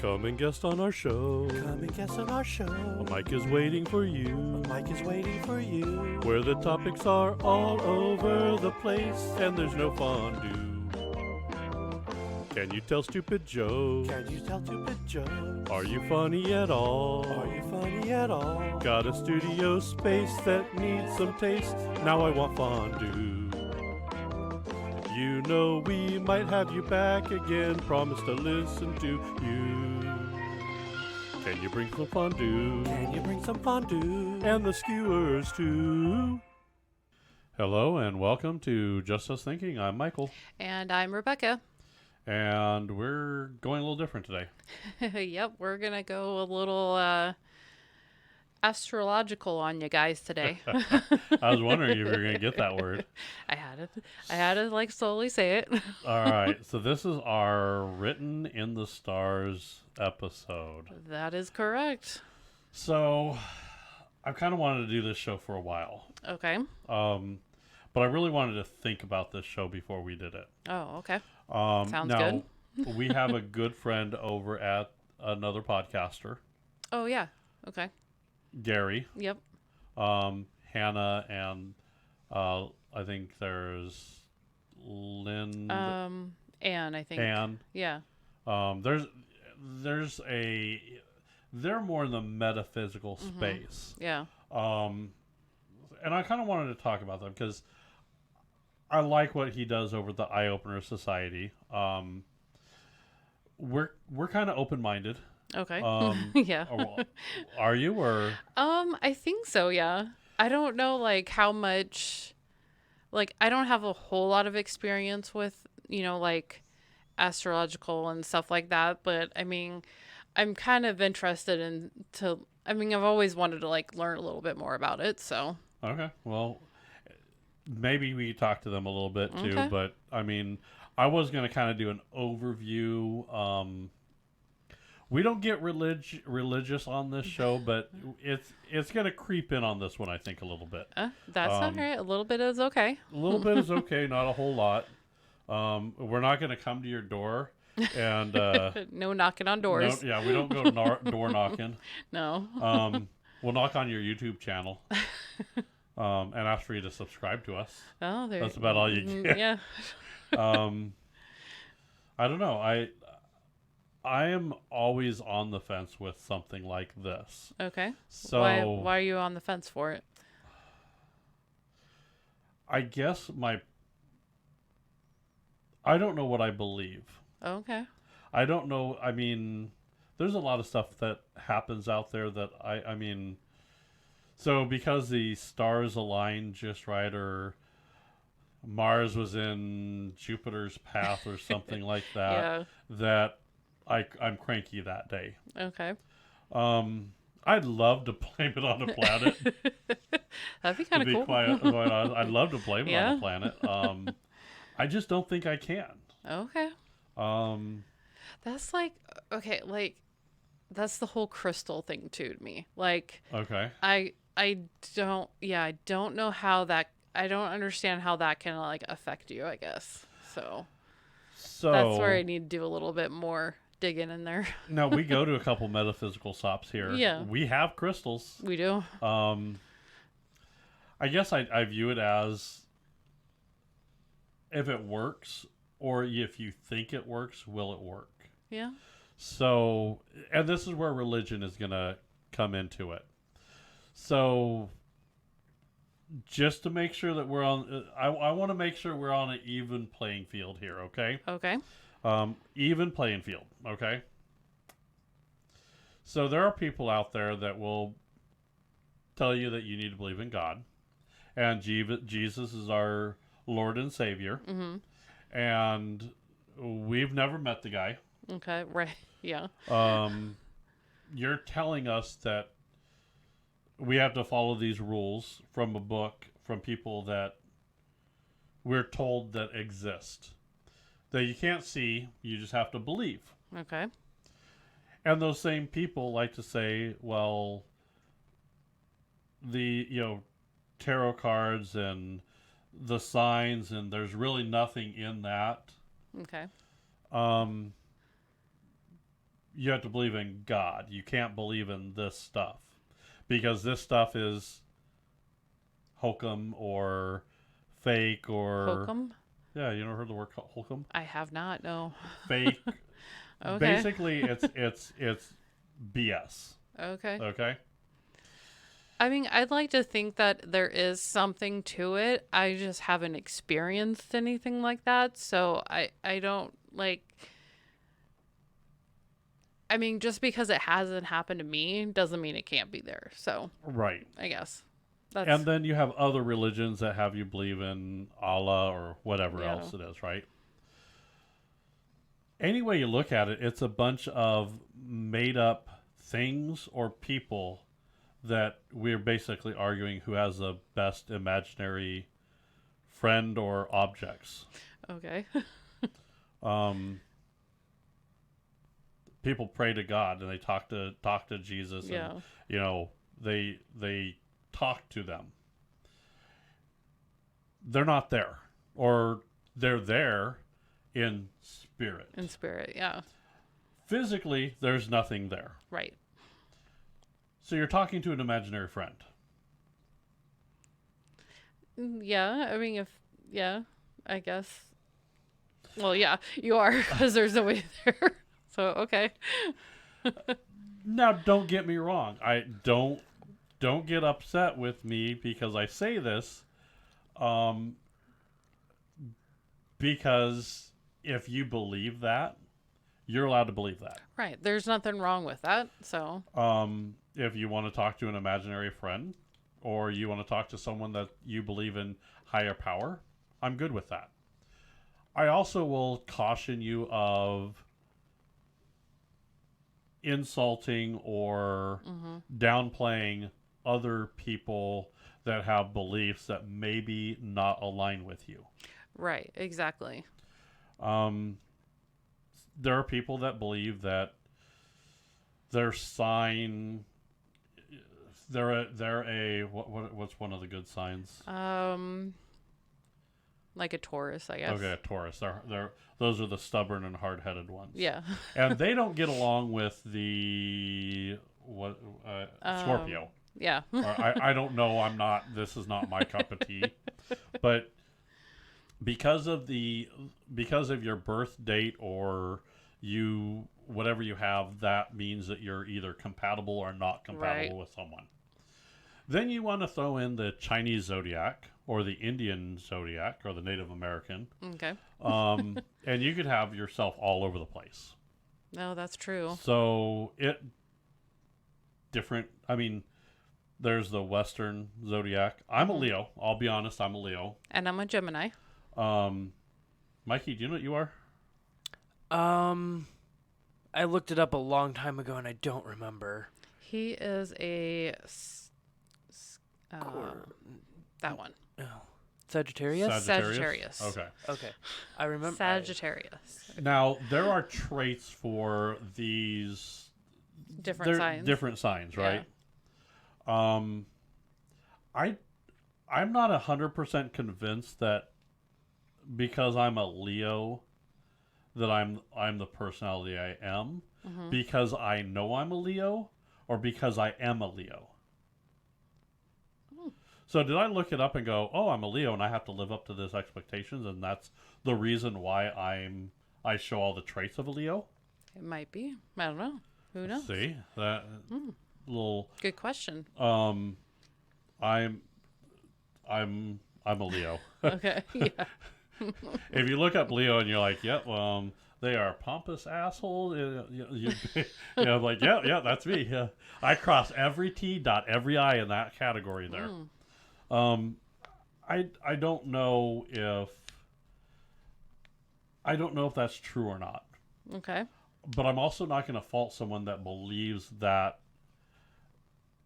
Come and guest on our show. Come and guest on our show. A mic is waiting for you. A mic is waiting for you. Where the topics are all over the place and there's no fondue. Can you tell stupid jokes? Can you tell stupid jokes? Are you funny at all? Are you funny at all? Got a studio space that needs some taste. Now I want fondue. You know we might have you back again. Promise to listen to you. Can you bring some fondue? Can you bring some fondue? And the skewers too. Hello and welcome to Just Us Thinking. I'm Michael. And I'm Rebecca. And we're going a little different today. Yep, we're going to go a little astrological on you guys today. I was wondering if you were going to get that word. I had to like slowly say it. All right, so this is our Written in the Stars episode. That is correct. So I've kind of wanted to do this show for a while. Okay. But I really wanted to think about this show before we did it. Oh, okay. Sounds now, good. We have a good friend over at another podcaster. Oh, yeah. Okay. Gary. Yep. Hannah, and I think there's Lynn. Anne, I think. Anne. Yeah. They're more in the metaphysical space. Yeah. And I kind of wanted to talk about them because I like what he does over the Eye Opener Society. We're kind of open-minded. Okay. Yeah. Yeah. Are you or? I think so. Yeah. I don't know like how much. Like I don't have a whole lot of experience with like astrological and stuff like that, but I mean, I'm kind of interested I've always wanted to like learn a little bit more about it. So. Okay. Well, maybe we could talk to them a little bit too. Okay. But I mean, I was going to kind of do an overview. We don't get religious on this show, but it's going to creep in on this one, I think, a little bit. That's all right. A little bit is okay. A little bit is okay, not a whole lot. We're not going to come to your door and no knocking on doors. No, yeah, we don't go door knocking. No. We'll knock on your YouTube channal and ask for you to subscribe to us. Oh, that's about all you get. Yeah. I don't know. I am always on the fence with something like this. Okay. So why are you on the fence for it? I guess I don't know what I believe. Okay. I don't know. I mean, there's a lot of stuff that happens out there that I mean, so because the stars aligned just right, or Mars was in Jupiter's path or something like that, Yeah. that I'm cranky that day. Okay. I'd love to blame it on a planet. That'd be kind of cool. Quite honest, I'd love to blame it on a planet. I just don't think I can. Okay. That's like, okay, like, that's the whole crystal thing too to me. Like, okay. I don't know how that, I don't understand how that can like affect you, I guess. So that's where I need to do a little bit more digging in there. No, we go to a couple metaphysical shops here. Yeah. We have crystals. We do. I guess I view it as if it works or if you think it works, will it work? Yeah. So, and this is where religion is going to come into it. So, just to make sure that we're on, I want to make sure we're on an even playing field here, okay? Okay. Even playing field, okay? So, there are people out there that will tell you that you need to believe in God. And Jesus is our Lord and Savior. Mm-hmm. And we've never met the guy. Okay, right. Yeah. You're telling us that we have to follow these rules from a book from people that we're told that exist. That you can't see, you just have to believe. Okay. And those same people like to say, well, the, tarot cards and the signs, and there's really nothing in that. Okay. you have to believe in God. You can't believe in this stuff because this stuff is hokum or fake or Hokum? yeah. You never heard the word hokum? I have not. No. Fake. Okay. Basically, it's BS. Okay. Okay. I mean, I'd like to think that there is something to it. I just haven't experienced anything like that, so I don't like. I mean, just because it hasn't happened to me doesn't mean it can't be there. So Right. I guess that's And then you have other religions that have you believe in Allah or whatever Yeah. else it is, right? Any way you look at it, it's a bunch of made up things or people that we're basically arguing who has the best imaginary friend or objects. okay. People pray to God and they talk to Jesus and Yeah. you know they talk to them. They're not there, or they're there in spirit. In spirit, yeah. Physically, there's nothing there. Right. So you're talking to an imaginary friend. Yeah, I mean, I guess. Well, yeah, you are, because there's nobody there. So, okay. Now, don't get me wrong. I don't get upset with me because I say this, because if you believe that, you're allowed to believe that. Right. There's nothing wrong with that. So, If you want to talk to an imaginary friend, or you want to talk to someone that you believe in higher power, I'm good with that. I also will caution you of insulting or downplaying other people that have beliefs that maybe not align with you. right. Exactly. There are people that believe that their sign, what's one of the good signs? Like a Taurus, I guess. Okay, a Taurus. Those are the stubborn and hard-headed ones. Yeah. And they don't get along with the Scorpio. Yeah. Or I don't know. This is not my cup of tea. But because of your birth date or whatever you have, that means that you're either compatible or not compatible Right. with someone. Then you want to throw in the Chinese zodiac or the Indian zodiac or the Native American. Okay. And you could have yourself all over the place. No, that's true. So I mean, there's the Western zodiac. I'm a Leo. I'll be honest, I'm a Leo. And I'm a Gemini. Mikey, do you know what you are? I looked it up a long time ago and I don't remember. He is a Cor- that one. No. Sagittarius? Sagittarius. Okay. Okay. I remember. Sagittarius. Now, there are traits for these Different signs. different signs, right? Yeah. I'm not 100% convinced that because I'm a Leo that I'm the personality I am, because I know I'm a Leo or because I am a Leo. So did I look it up and go, oh, I'm a Leo and I have to live up to these expectations, and that's the reason why I show all the traits of a Leo? It might be. I don't know. Who knows? See that little. Good question. I'm a Leo. Okay. Yeah. If you look up Leo and you're like, yep, they are pompous assholes. You know, like, yeah, that's me. Yeah, I cross every T, dot every I in that category there. I don't know if that's true or not. Okay. But I'm also not going to fault someone that believes that.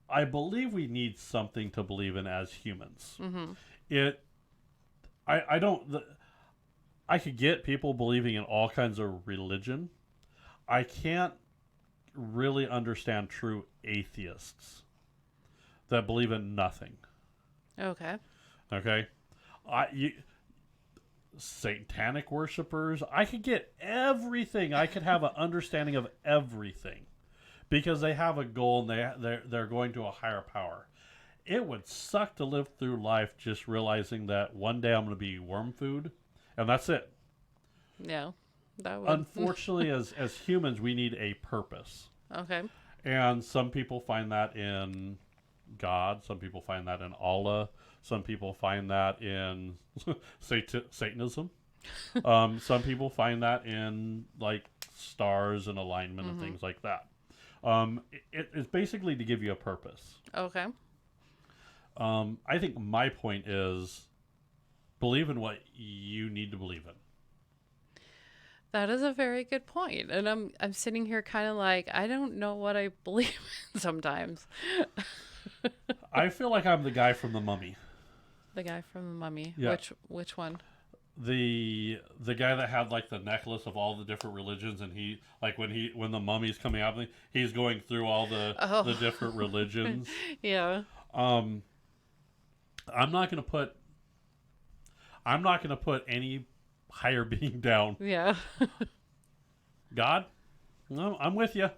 I believe we need something to believe in as humans. I could get people believing in all kinds of religion. I can't really understand true atheists that believe in nothing. Okay. Okay, satanic worshipers. I could get everything. I could have an understanding of everything because they have a goal and they're going to a higher power. It would suck to live through life just realizing that one day I'm going to be worm food, and that's it. Yeah, that would. Unfortunately, as humans, we need a purpose. Okay. And some people find that in God. Some people find that in Allah. Some people find that in Satanism. Some people find that in like stars and alignment and things like that. It's basically to give you a purpose. Okay. I think my point is believe in what you need to believe in. That is a very good point. And I'm sitting here kind of like, I don't know what I believe in sometimes. I feel like I'm the guy from The Mummy. The guy from The Mummy. Yeah. Which one? The guy that had like the necklace of all the different religions, and he like when the mummy's coming out, he's going through all the different religions. Yeah. I'm not gonna put any higher being down. Yeah. God, no, I'm with you.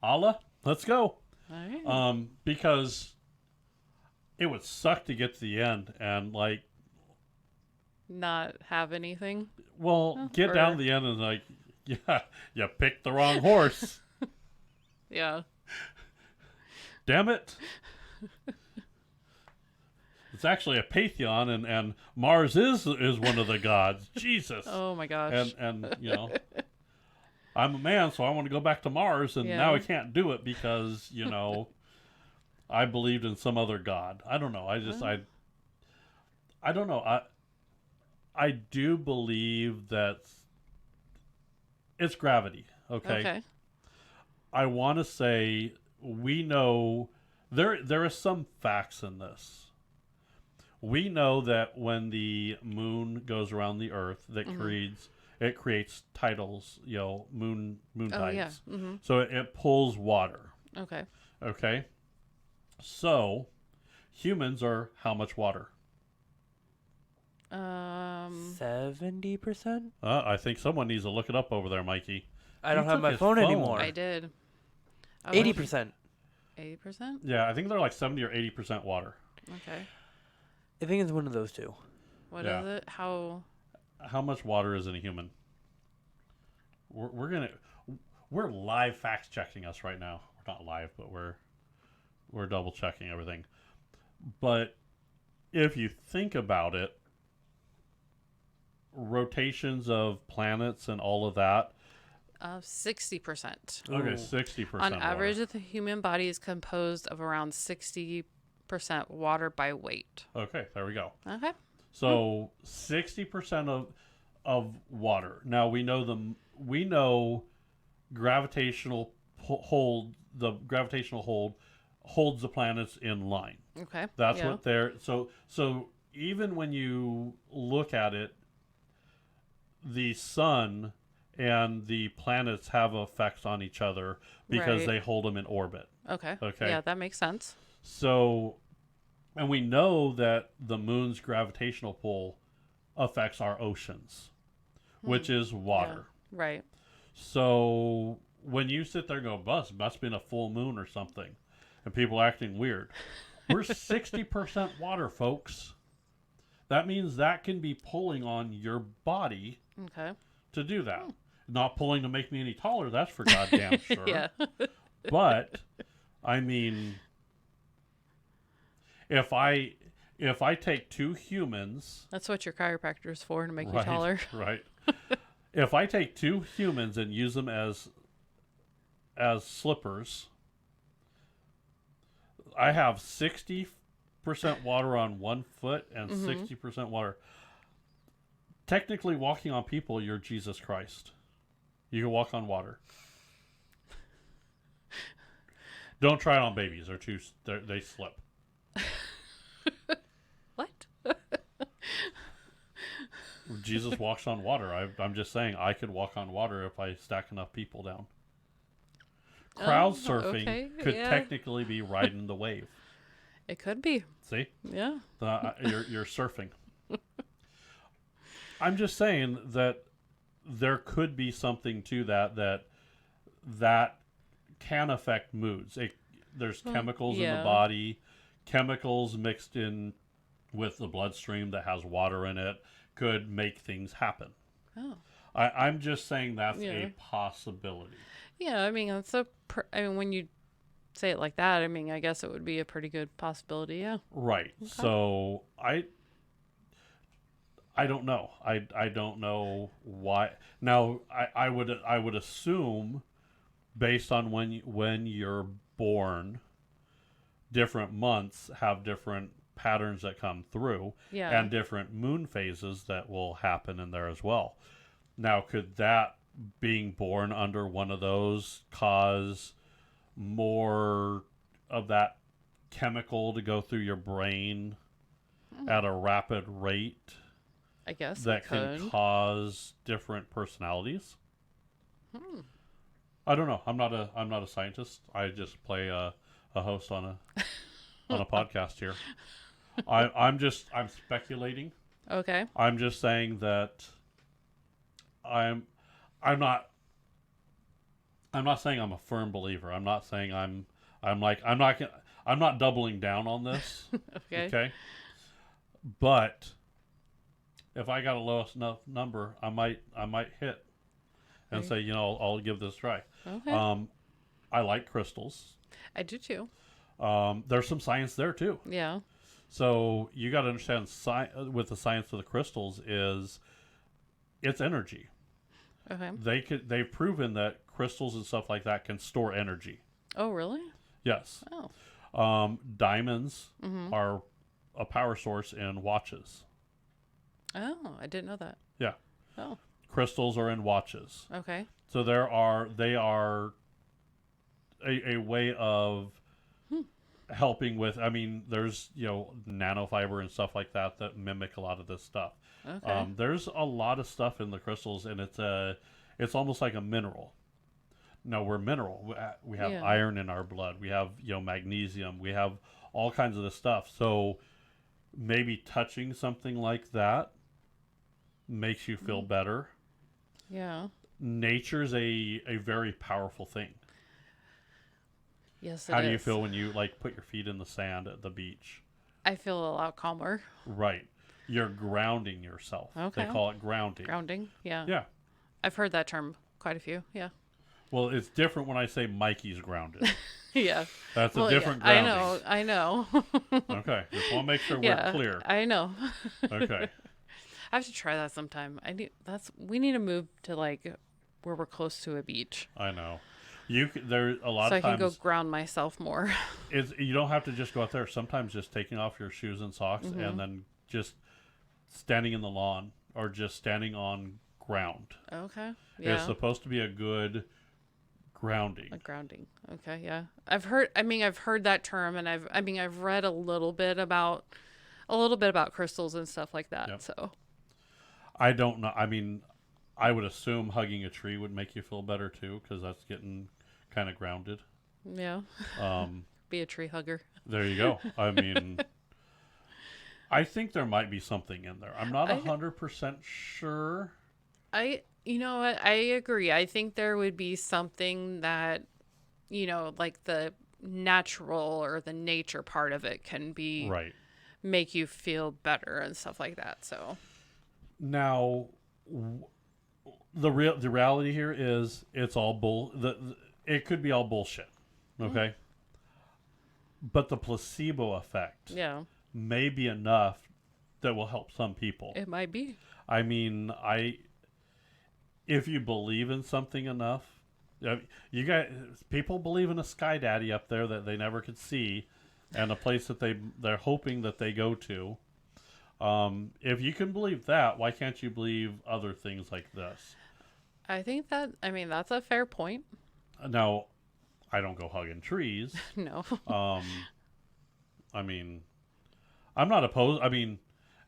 Allah, let's go. All right. Because it would suck to get to the end and like, Not have anything. well, get down to the end and like, yeah, you picked the wrong horse. Yeah. Damn it. It's actually a pantheon, and Mars is one of the gods. Jesus. Oh my gosh. And you know, I'm a man, so I want to go back to Mars, and now I can't do it because you know, I believed in some other god. I don't know. I don't know. I do believe that it's gravity. Okay. I want to say we know there are some facts in this. We know that when the moon goes around the Earth, that creates tidals, you know, moon tides. Oh, yeah. Mm-hmm. So it pulls water. Okay. Okay. So humans are how much water? 70%? I think someone needs to look it up over there, Mikey. I don't have took my his phone phone. anymore. I did. 80%. 80%? Yeah, I think they're like 70 or 80% water. Okay. I think it's one of those two. What is it? How much water is in a human? We're live fact checking us right now. We're not live, but we're double checking everything. But if you think about it, rotations of planets and all of that. 60%. Okay, 60%. On average, water. the human body is composed of around 60% water by weight. Okay, there we go. Okay. So 60% of water. Now we know gravitational hold. The gravitational hold holds the planets in line. Okay. That's what they're so even when you look at it, the sun and the planets have effects on each other because they hold them in orbit. Okay. Okay. Yeah, that makes sense. So, and we know that the moon's gravitational pull affects our oceans, which is water. Yeah. Right. So when you sit there and go, must have been a full moon or something, and people acting weird, we're 60% water, folks. That means that can be pulling on your body to do that. Not pulling to make me any taller, that's for goddamn sure. Yeah. But, I mean, if I take two humans... That's what your chiropractor is for, to make you taller. Right. If I take two humans and use them as slippers, I have 60% water on one foot and 60% water. Technically, walking on people, you're Jesus Christ. You can walk on water. Don't try it on babies; they slip. What? Jesus walks on water. I'm just saying, I could walk on water if I stack enough people down. Crowd surfing could technically be riding the wave. It could be. See? Yeah. You're surfing. I'm just saying that there could be something to that can affect moods. There's chemicals in the yeah. body, chemicals mixed in with the bloodstream that has water in it could make things happen. Oh. I'm just saying that's Yeah. a possibility. Yeah, I mean, I mean, when you say it like that, I mean, I guess it would be a pretty good possibility, yeah. Right. Okay. So I don't know. I don't know why. Now I would assume based on when you're born, different months have different patterns that come through Yeah. and different moon phases that will happen in there as well. Now, could that being born under one of those cause more of that chemical to go through your brain at a rapid rate I guess that it can could. cause different personalities? I don't know. I'm not a scientist. I just play a host on a podcast here. I'm speculating. Okay. I'm just saying that I'm not saying I'm a firm believer. I'm not saying I'm not doubling down on this. Okay. Okay. But if I got a low enough number, I might hit and Right. say, I'll give this a try. Okay. I like crystals. I do too. There's some science there too. Yeah. So you got to understand with the science of the crystals is it's energy. Okay. They've proven that crystals and stuff like that can store energy. Oh, really? Yes. Oh. Diamonds are a power source in watches. Oh, I didn't know that. Yeah. Oh. Crystals are in watches. Okay. So they are a way of helping with. I mean, there's nanofiber and stuff like that mimic a lot of this stuff. Okay. There's a lot of stuff in the crystals, and it's almost like a mineral. No, we're mineral. We have Yeah. iron in our blood. We have magnesium. We have all kinds of this stuff. So maybe touching something like that makes you feel better. Yeah. Nature's a very powerful thing. Yes, How do you feel when you put your feet in the sand at the beach? I feel a lot calmer. Right. You're grounding yourself. Okay. They call it grounding. Grounding. Yeah. Yeah. I've heard that term quite a few. Yeah. Well, it's different when I say Mikey's grounded. Yeah. That's Well, a different yeah, grounding. I know. Okay. Just want to make sure Yeah. we're clear. I know. Okay. I have to try that sometime. We need to move to where we're close to a beach. I know. There a lot So I of can go times ground myself more. you don't have to just go out there. Sometimes just taking off your shoes and socks and then just standing in the lawn or just standing on ground. Okay. It's Yeah. supposed to be a good grounding. Like grounding. Okay, yeah. I've heard that term, and I've read a little bit about crystals and stuff like that. Yep. So I don't know. I mean, I would assume hugging a tree would make you feel better too, because that's getting kind of grounded. yeah, be a tree hugger. There you go. I mean, I think there might be something in there. I'm not 100% sure. You know what? I agree. I think there would be something that, like the natural or the nature part of it can be Right. make you feel better and stuff like that. So Now, the reality here is it's all it could be all bullshit. Okay. But the placebo effect yeah, may be enough that will help some people. it might be. I mean, if you believe in something enough, people believe in a sky daddy up there that they never could see, and a place that they're hoping that they go to. If you can believe that, why can't you believe other things like this? I think that's a fair point. Now, I don't go hugging trees. No. I mean, I'm not opposed. I mean,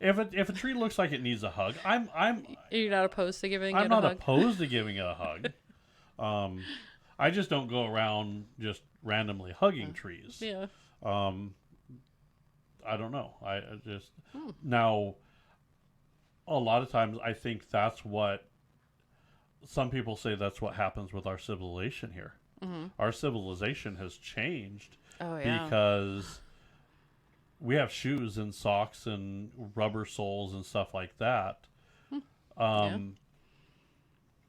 if a tree looks like it needs a hug, You're not opposed to giving I'm it not a hug? opposed to giving it a hug. I just don't go around just randomly hugging trees. Yeah. I don't know. I just now a lot of times I think that's what some people say, that's what happens with our civilization here. Mm-hmm. Our civilization has changed Oh yeah. because we have shoes and socks and rubber soles and stuff like that. Yeah.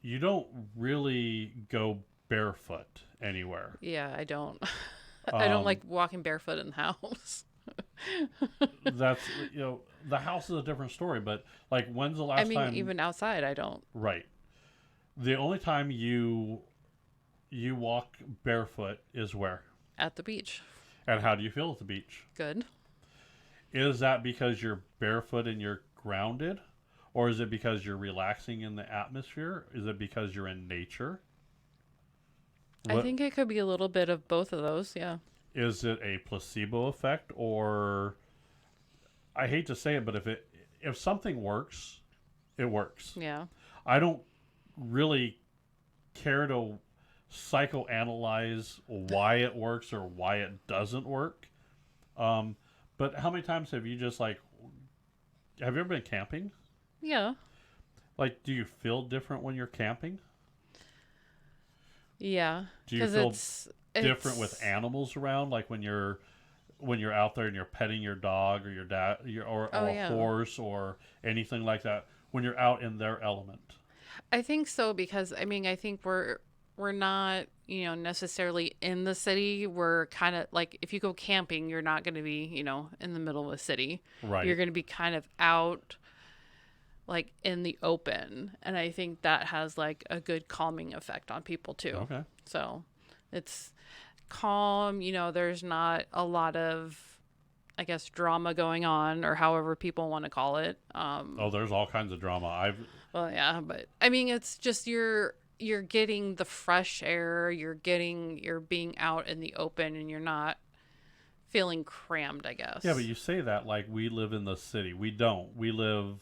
You don't really go barefoot anywhere. Yeah, I don't. I don't Um, like walking barefoot in the house. that's, the house is a different story, but like, when's the I last mean, time? even outside, I don't. Right. The only time you walk barefoot is where? At the beach. And how do you feel at the beach? Good. Is that because you're barefoot and you're grounded? Or is it because you're relaxing in the atmosphere? Is it because you're in nature? I think it could be a little bit of both of those. Yeah. Is it a placebo effect, or I hate to say it, but if something works, it works. Yeah. I don't really care to psychoanalyze why it works or why it doesn't work. But how many times have you just have you ever been camping? Yeah. Like, do you feel different when you're camping? Yeah. Do you 'Cause feel it's different with animals around? Like when you're out there and you're petting your dog or your dad or Oh, a yeah. horse or anything like that, when you're out in their element. I think so because I mean I think we're not necessarily in the city. We're kind of like if you go camping, you're not going to be in the middle of a city. Right. You're going to be kind of out like in the open, and I think that has like a good calming effect on people too. Okay. So it's calm. There's not a lot of I guess drama going on or however people want to call it. Oh, there's all kinds of drama. Well, yeah, but I mean, it's just you're getting the fresh air, you're being out in the open, and you're not feeling crammed, I guess. Yeah, but you say that like we live in the city. We don't. We live.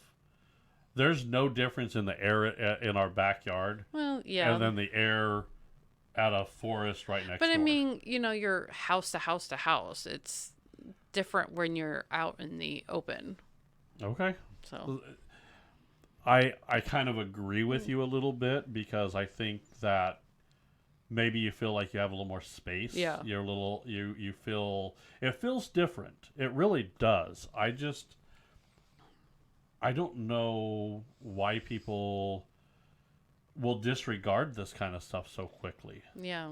There's no difference in the air in our backyard. Well, yeah. And then the air at a forest right next door. But I mean, you're house to house to house. It's different when you're out in the open. Okay. So I kind of agree with you a little bit because I think that maybe you feel like you have a little more space. Yeah. You're a little you feel it feels different. It really does. I don't know why people will disregard this kind of stuff so quickly. yeah.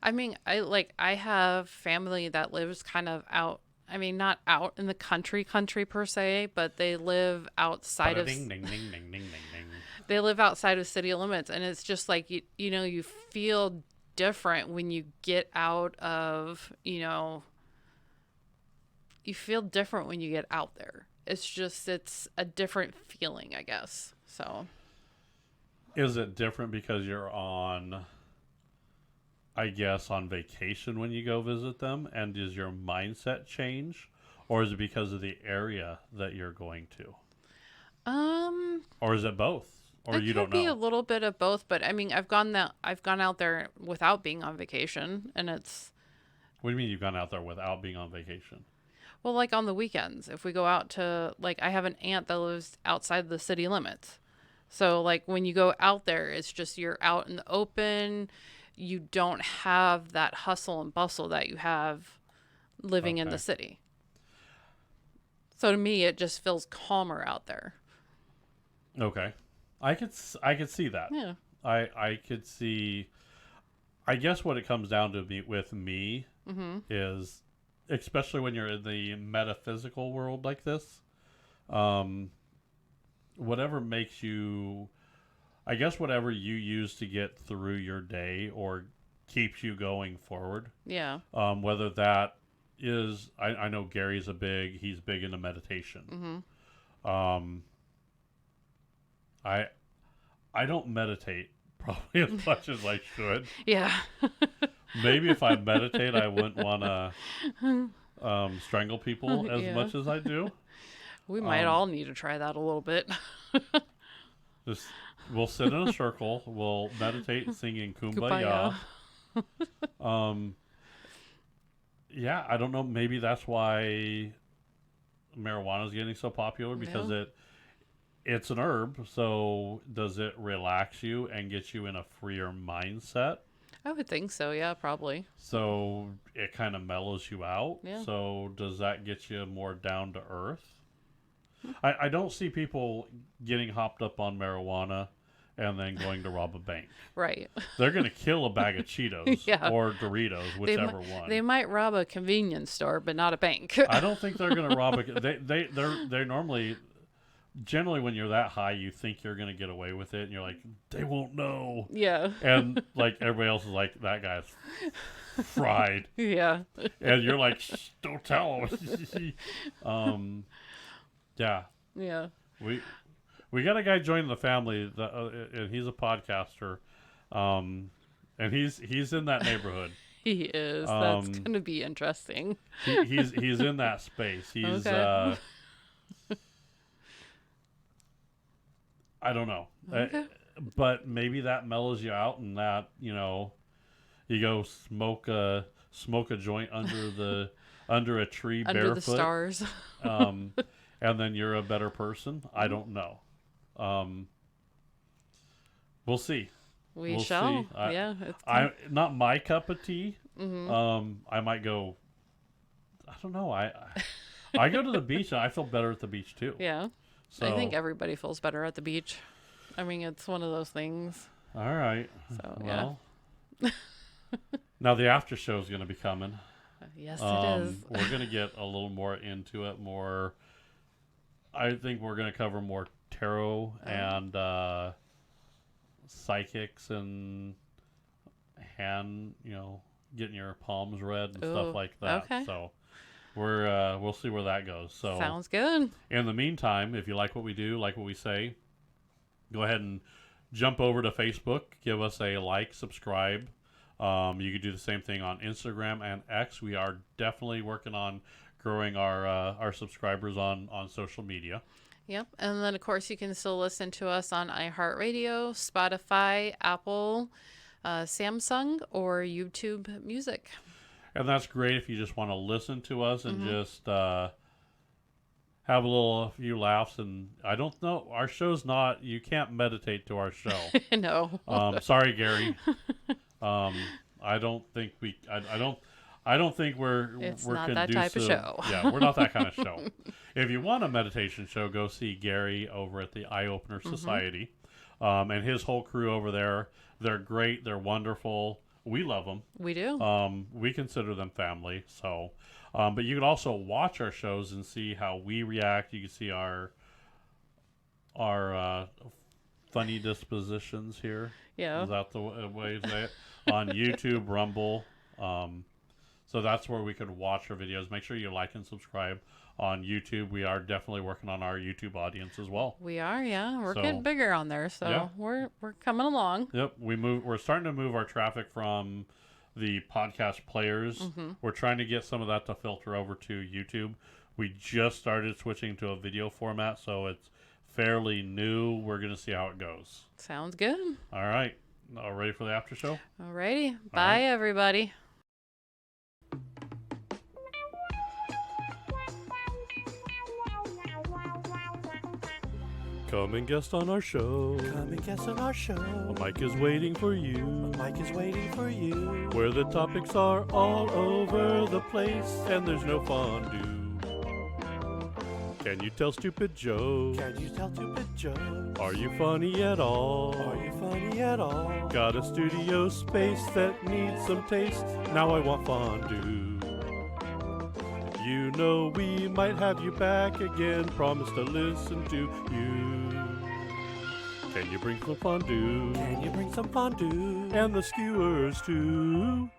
I mean, I have family that lives kind of out. I mean, not out in the country per se, but they live outside of Ding, ding, ding, ding, ding, ding, ding. they live outside of city limits, and it's just like you feel different when you get out of you feel different when you get out there. It's a different feeling, I guess. So Is it different because you're on, I guess, on vacation when you go visit them? And does your mindset change? Or is it because of the area that you're going to? Or is it both? Or you don't It could be a know? little bit of both, but I mean, I've gone out there without being on vacation, and it's What do you mean you've gone out there without being on vacation? well, like on the weekends, if we go out to like I have an aunt that lives outside the city limits. So like when you go out there, it's just you're out in the open. You don't have that hustle and bustle that you have living in Okay. the city. So to me, it just feels calmer out there. Okay. I could see that. Yeah. I could see. I guess what it comes down to with me is, especially when you're in the metaphysical world like this, whatever makes you, I guess whatever you use to get through your day or keeps you going forward. Yeah. Whether that is, I know Gary's he's big into meditation. I don't meditate probably as much as I should. Yeah. Maybe if I meditate, I wouldn't want to strangle people as Yeah. much as I do. We might all need to try that a little bit. Just we'll sit in a circle, we'll meditate singing Kumbaya. Yeah, I don't know. Maybe that's why marijuana is getting so popular because it's an herb, so does it relax you and get you in a freer mindset? I would think so. Yeah, probably. So it kind of mellows you out. Yeah. So does that get you more down to earth? I don't see people getting hopped up on marijuana and then going to rob a bank. Right. They're going to kill a bag of Cheetos Yeah. or Doritos, whichever one. They might rob a convenience store, but not a bank. I don't think they're going to rob a. They're normally. Generally, when you're that high, you think you're going to get away with it, and you're like, they won't know. Yeah. And like everybody else is like, that guy's fried, Yeah. and you're like, shh, don't tell him. Yeah, Yeah. we got a guy joining the family, and he's a podcaster, and he's in that neighborhood. He is. That's gonna be interesting. He's in that space. He's Okay. I don't know. Okay. But maybe that mellows you out, and that you go smoke a joint under a tree Under barefoot, the stars. and then you're a better person. I don't know. We'll see. We'll shall. see. Yeah. It's Not my cup of tea. Mm-hmm. I might go. I don't know. I go to the beach, and I feel better at the beach too. Yeah. So, I think everybody feels better at the beach. I mean, it's one of those things. all right. So, Well, now the after show is going to be coming. Yes, it is. We're going to get a little more into it. I think we're going to cover more tarot and psychics and getting your palms read and Ooh, stuff like that. okay. So we'll see where that goes. So Sounds good. in the meantime, if you like what we do, like what we say, go ahead and jump over to Facebook, give us a like, subscribe. You could do the same thing on Instagram and X. We are definitely working on growing our subscribers on social media. Yep. And then, of course, you can still listen to us on iHeartRadio, Spotify, Apple, Samsung, or YouTube Music. And that's great if you just want to listen to us and just have a few laughs. And I don't know, our show's not, you can't meditate to our show. No. Sorry, Gary. I don't think I don't think we're It's we're not conducive. that type of show. Yeah, we're not that kind of show. If you want a meditation show, go see Gary over at the Eye Opener Society, and his whole crew over there. They're great. They're wonderful. We love them. We do. We consider them family. So, but you can also watch our shows and see how we react. You can see our funny dispositions here. Yeah. Is that the way to say it? On YouTube, Rumble. So that's where we could watch our videos. Make sure you like and subscribe on YouTube. We are definitely working on our YouTube audience as well. We are, yeah. We're So- getting bigger on there, so Yeah. we're coming along. Yep, we're starting to move our traffic from the podcast players. We're trying to get some of that to filter over to YouTube. We just started switching to a video format, so it's fairly new. We're going to see how it goes. Sounds good. All right. All ready for the after show? Alrighty. Bye, everybody. Come and guest on our show. Come and guest on our show. A mic is waiting for you. Mike is waiting for you. Where the topics are all over the place and there's no fondue. Can you tell stupid jokes? Can you tell stupid jokes? Are you funny at all? Are you funny at all? Got a studio space that needs some taste. Now I want fondue. You know we might have you back again. Promise to listen to you. Can you bring some fondue? Can you bring some fondue? And the skewers too.